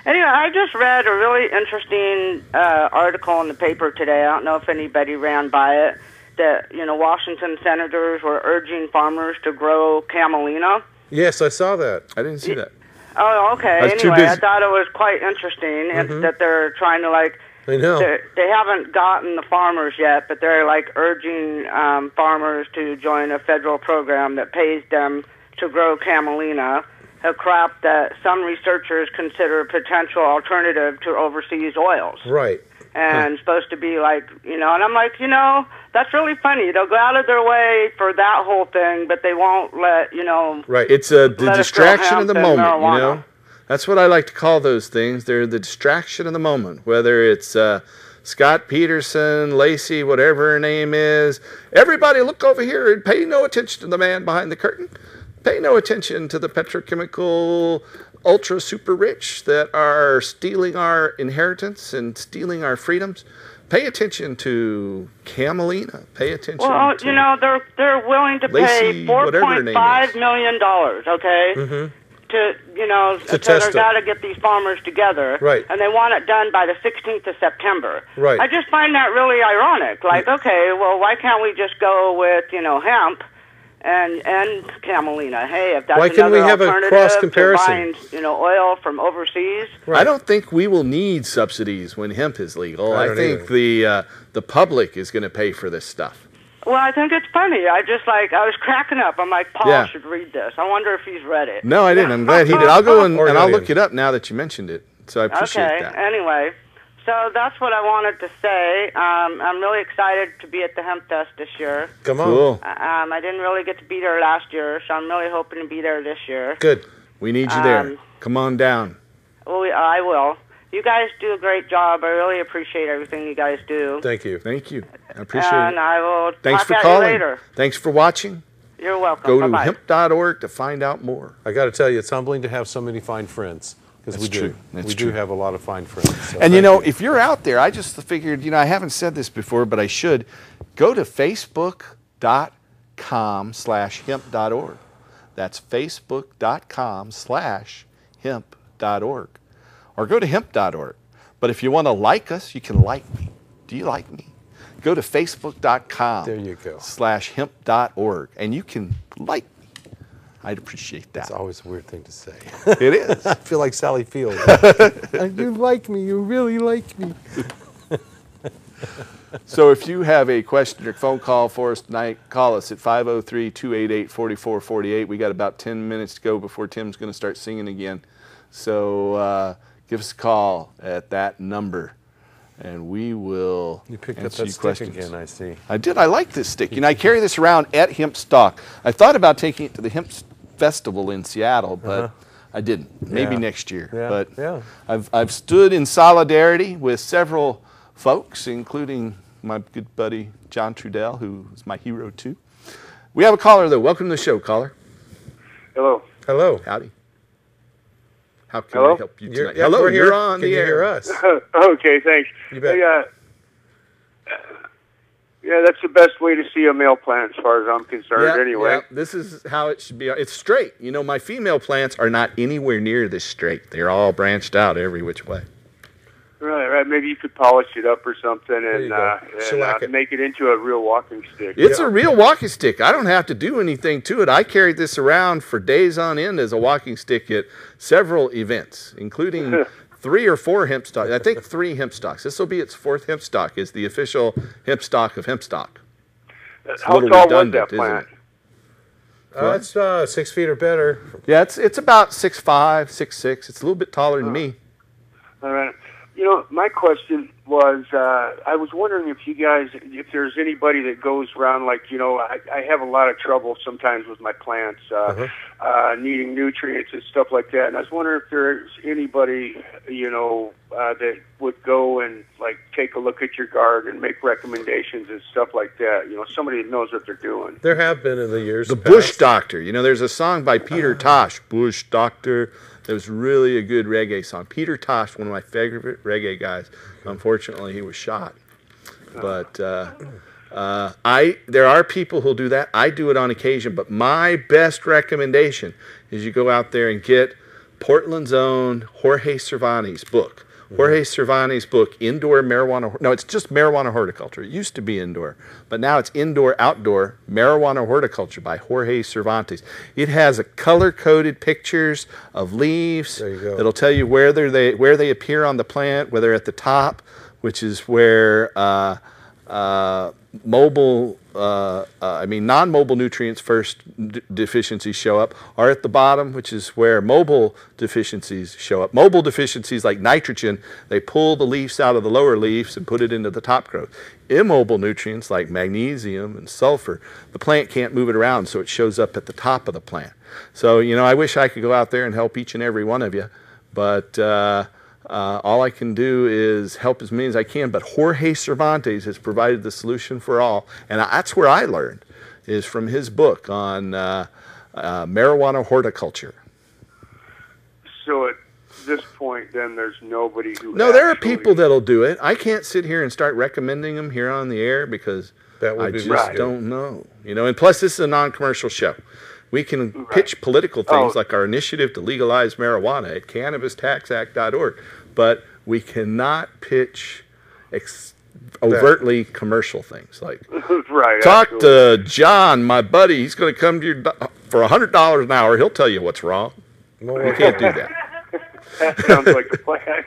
Anyway, I just read a really interesting article in the paper today. I don't know if anybody ran by it. That Washington senators were urging farmers to grow camelina. Yes, I saw that. I didn't see that. Oh, okay. Anyway, I thought it was quite interesting that they're trying to I know. They haven't gotten the farmers yet, but they're urging farmers to join a federal program that pays them to grow camelina, a crop that some researchers consider a potential alternative to overseas oils. Right. And supposed to be and I'm like, that's really funny. They'll go out of their way for that whole thing, but they won't let, Right. It's the distraction of the moment, That's what I like to call those things. They're the distraction of the moment, whether it's Scott Peterson, Lacey, whatever her name is. Everybody look over here and pay no attention to the man behind the curtain. Pay no attention to the petrochemical ultra super rich that are stealing our inheritance and stealing our freedoms. Pay attention to camelina. Pay attention to they're willing to Lacey, pay $4.5 million, okay? Mm-hmm. So they've got to get these farmers together. Right. And they want it done by the 16th of September. Right. I just find that really ironic. Okay, well, why can't we just go with, hemp and camelina? Hey, if that's why can't we have a cross comparison? To buying, oil from overseas. Right. I don't think we will need subsidies when hemp is legal. I think the public is going to pay for this stuff. Well, I think it's funny. I was cracking up. I'm like, Paul should read this. I wonder if he's read it. No, I didn't. I'm glad he did. I'll go and I'll look it up now that you mentioned it. So I appreciate that. Anyway, so that's what I wanted to say. I'm really excited to be at the Hemp Fest this year. Come on. Cool. I didn't really get to be there last year, so I'm really hoping to be there this year. Good. We need you there. Come on down. Well, I will. You guys do a great job. I really appreciate everything you guys do. Thank you. Thank you. I appreciate it. And I will Thanks talk for at calling. you later. Thanks for watching. You're welcome. Go to Bye-bye. hemp.org to find out more. I got to tell you, it's humbling to have so many fine friends. Because we do. We do have a lot of fine friends. So and if you're out there, I just figured, I haven't said this before, but I should. Go to facebook.com/hemp.org. That's facebook.com/hemp.org. Or go to hemp.org. But if you want to like us, you can like me. Do you like me? Go to facebook.com. There you go. /hemp.org. And you can like me. I'd appreciate that. That's always a weird thing to say. It is. I feel like Sally Field. You like me. You really like me. So if you have a question or phone call for us tonight, call us at 503-288-4448. We got about 10 minutes to go before Tim's going to start singing again. So give us a call at that number, and we will You picked up answer that you stick questions. again, I see. I did. I like this stick. I carry this around at Hemp Stock. I thought about taking it to the Hemp Festival in Seattle, but I didn't. Maybe next year. Yeah. But I've stood in solidarity with several folks, including my good buddy John Trudell, who is my hero too. We have a caller though. Welcome to the show, caller. Hello. Hello. Howdy. How can I help you tonight? Yeah, Hello, you're you're on can the you air. hear us? Okay, thanks. You bet. Hey, yeah, that's the best way to see a male plant as far as I'm concerned anyway. Yeah, this is how it should be. It's straight. You know, my female plants are not anywhere near this straight. They're all branched out every which way. Right. Maybe you could polish it up or something and Shellac it. make it into a real walking stick. It's a real walking stick. I don't have to do anything to it. I carried this around for days on end as a walking stick at several events, including 3 or 4 hemp stocks. I think 3 hemp stocks. This will be its 4th hemp stock. Is the official hemp stock of hemp stock. How tall was that plant? It's 6 feet or better. Yeah, it's about 6'5", 6'6". It's a little bit taller than me. All right. You know, my question was, I was wondering if you guys, if there's anybody that goes around, like, you know, I have a lot of trouble sometimes with my plants, needing nutrients and stuff like that. And I was wondering if there's anybody, you know, that would go and, like, take a look at your garden and make recommendations and stuff like that. You know, somebody that knows what they're doing. There have been in the years The past. Bush Doctor. You know, there's a song by Peter Tosh, Bush Doctor. That was really a good reggae song. Peter Tosh, one of my favorite reggae guys. Unfortunately, he was shot. But there are people who'll do that. I do it on occasion. But my best recommendation is you go out there and get Portland's own Jorge Cervantes' book. Jorge Cervantes' book, Indoor Marijuana. No, it's just Marijuana Horticulture. It used to be indoor, but now it's Indoor Outdoor Marijuana Horticulture by Jorge Cervantes. It has a color-coded pictures of leaves that'll tell you where they appear on the plant, whether at the top, which is where non-mobile nutrients first deficiencies show up, are at the bottom, which is where mobile deficiencies show up. Mobile deficiencies like nitrogen, they pull the leaves out of the lower leaves and put it into the top growth. Immobile nutrients like magnesium and sulfur, the plant can't move it around, so it shows up at the top of the plant. So, you know, I wish I could go out there and help each and every one of you, but all I can do is help as many as I can, but Jorge Cervantes has provided the solution for all, and that's where I learned, is from his book on marijuana horticulture. So at this point, then, there's nobody who... No, there are people that'll do it. I can't sit here and start recommending them here on the air because I just don't know. You know, and plus this is a non-commercial show. We can pitch political things like our initiative to legalize marijuana at cannabistaxact.org, but we cannot pitch overtly commercial things like talk to John, my buddy. He's going to come to your for $100 an hour. He'll tell you what's wrong. We can't do that. That sounds like a plan.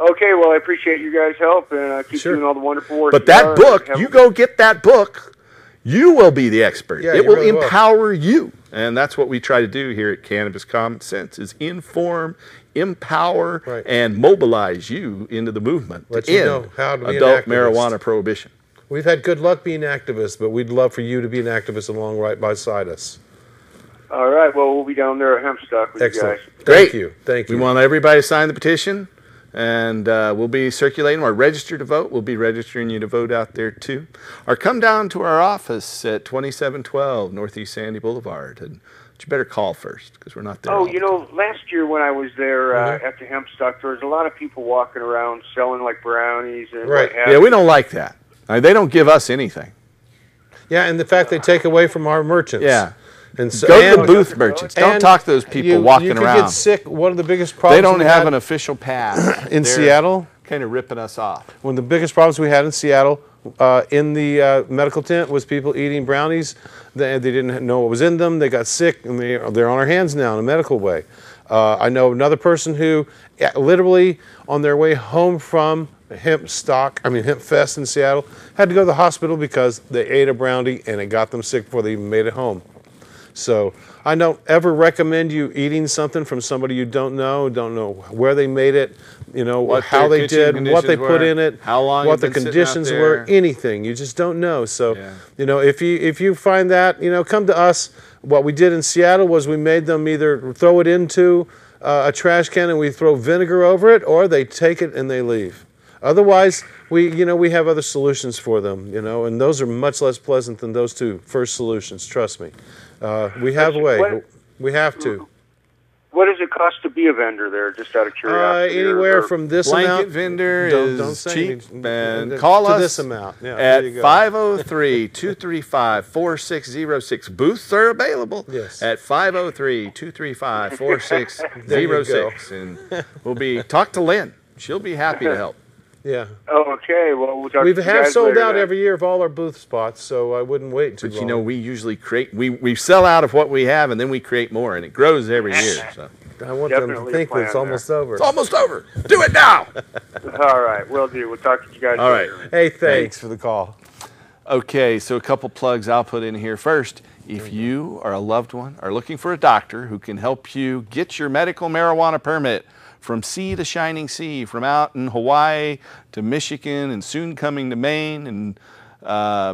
Okay, well, I appreciate you guys' help, and keep doing all the wonderful work. But that book, you go get that book. You will be the expert. It will empower you. And that's what we try to do here at Cannabis Common Sense, is inform, empower, and mobilize you into the movement to end adult marijuana prohibition. We've had good luck being activists, but we'd love for you to be an activist along right beside us. All right, well, we'll be down there at Hempstock with you guys. Great. Thank you. We want everybody to sign the petition, and we'll be circulating. Or register to vote. We'll be registering you to vote out there, too. Or come down to our office at 2712 Northeast Sandy Boulevard. And you better call first, because we're not there. Oh, you know, last year when I was there at the Hempstock, there was a lot of people walking around selling, like, brownies and what have you. Yeah, we don't like that. I mean, they don't give us anything. Yeah, and the fact they take away from our merchants. Yeah. And so, go to the booth merchants. Don't talk to those people walking around. You could get sick. One of the biggest problems they don't have an official pass in Seattle. Kind of ripping us off. One of the biggest problems we had in Seattle in the medical tent was people eating brownies. They didn't know what was in them. They got sick, and they're on our hands now in a medical way. I know another person who literally on their way home from Hemp Fest in Seattle had to go to the hospital because they ate a brownie and it got them sick before they even made it home. So I don't ever recommend you eating something from somebody you don't know where they made it, you know, how they did, what they put in it, how long what the conditions were, anything. You just don't know. So, you know, if you find that, you know, come to us. What we did in Seattle was we made them either throw it into a trash can and we throw vinegar over it, or they take it and they leave. Otherwise, we have other solutions for them, and those are much less pleasant than those two first solutions. Trust me. We have a way. We have to. What does it cost to be a vendor there, just out of curiosity? Anywhere from this blanket amount. vendor don't is say cheap. anything. And call us this amount. Yeah, at 503-235-4606. Booths are available at 503-235-4606. And we'll talk to Lynn. She'll be happy to help. Yeah. Oh, okay. Well, we'll talk we to you have guys sold later out then. every year of all our booth spots, so I wouldn't wait too long. But we usually create, we sell out of what we have, and then we create more, and it grows every year. So I want them to think that it's almost over. It's almost over. Do it now. All right, will do. We'll talk to you guys later. All right. Hey, thanks for the call. Okay, so a couple plugs I'll put in here. First, if you or a loved one are looking for a doctor who can help you get your medical marijuana permit from sea to shining sea, from out in Hawaii to Michigan and soon coming to Maine and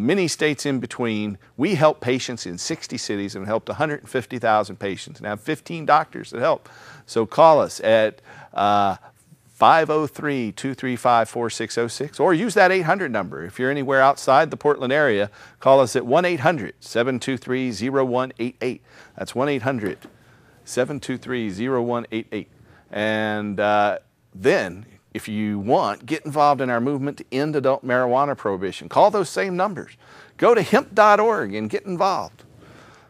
many states in between, we help patients in 60 cities and helped 150,000 patients and have 15 doctors that help. So call us at 503-235-4606 or use that 800 number. If you're anywhere outside the Portland area, call us at 1-800-723-0188. That's 1-800-723-0188. And then, if you want, get involved in our movement to end adult marijuana prohibition. Call those same numbers. Go to hemp.org and get involved.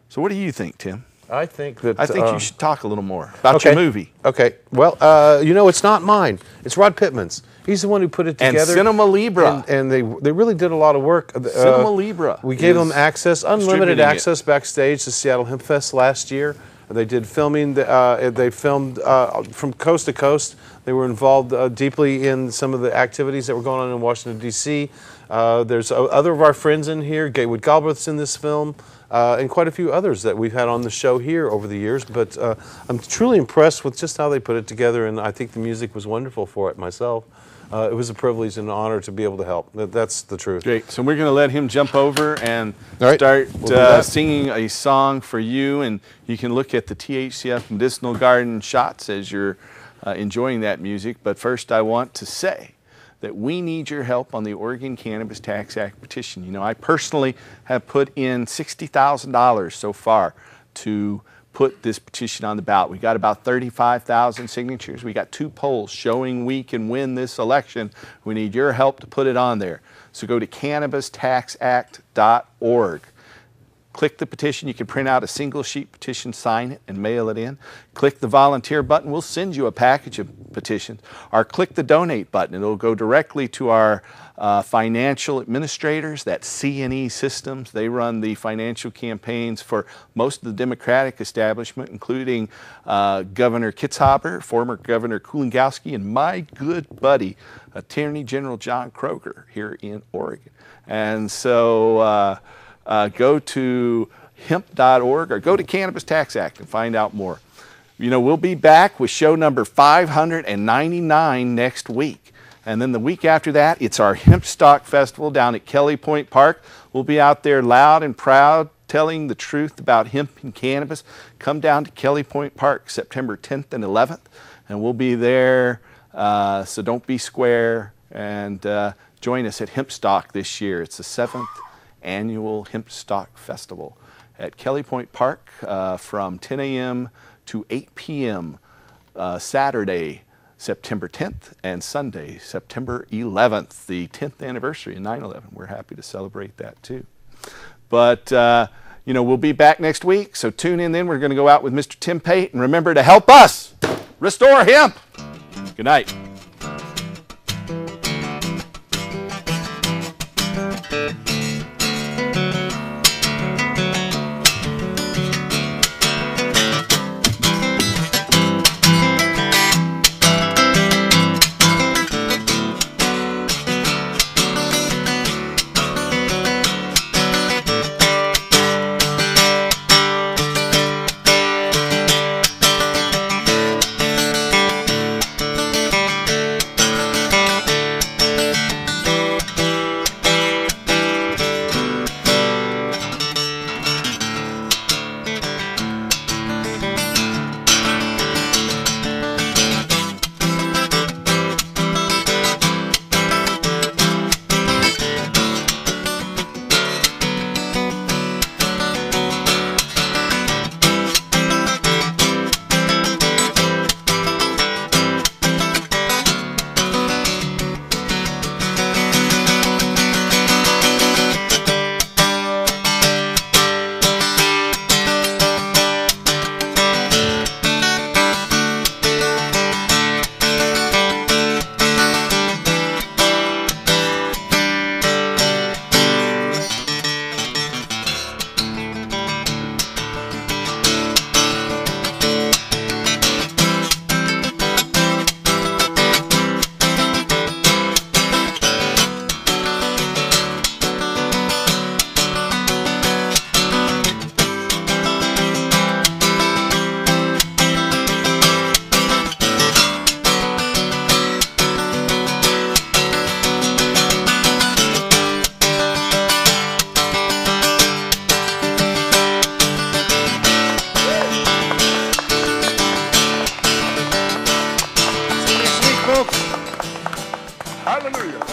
So what do you think, Tim? I think that... I think you should talk a little more about your movie. Okay. Well, it's not mine. It's Rod Pittman's. He's the one who put it together. And Cinema Libra. And they really did a lot of work. Cinema Libra. We gave them access, unlimited access backstage to Seattle Hemp Fest last year. They did filming. They filmed from coast to coast. They were involved deeply in some of the activities that were going on in Washington, D.C. There's other of our friends in here. Gatewood Galbraith's in this film, and quite a few others that we've had on the show here over the years. But I'm truly impressed with just how they put it together, and I think the music was wonderful for it myself. It was a privilege and an honor to be able to help. That's the truth. Great. So we're going to let him jump over and start singing a song for you. And you can look at the THCF Medicinal Garden shots as you're enjoying that music. But first I want to say that we need your help on the Oregon Cannabis Tax Act petition. You know, I personally have put in $60,000 so far to put this petition on the ballot. We got about 35,000 signatures. We got 2 polls showing we can win this election. We need your help to put it on there. So go to cannabistaxact.org. Click the petition. You can print out a single sheet petition, sign it, and mail it in. Click the volunteer button. We'll send you a package of petitions. Or click the donate button. It'll go directly to our financial administrators, that's C&E Systems. They run the financial campaigns for most of the Democratic establishment, including Governor Kitzhaber, former Governor Kulingowski, and my good buddy, Attorney General John Kroger here in Oregon. And so go to hemp.org or go to Cannabis Tax Act and find out more. You know, we'll be back with show number 599 next week. And then the week after that, it's our Hemp Stock Festival down at Kelly Point Park. We'll be out there loud and proud, telling the truth about hemp and cannabis. Come down to Kelly Point Park September 10th and 11th, and we'll be there. So don't be square, and join us at Hemp Stock this year. It's the 7th annual Hemp Stock Festival at Kelly Point Park from 10 a.m. to 8 p.m. Saturday, September 10th, and Sunday, September 11th, the 10th anniversary of 9/11. We're happy to celebrate that too. But, you know, we'll be back next week, so tune in then. We're going to go out with Mr. Tim Pate, and remember to help us restore hemp. Good night. Hallelujah.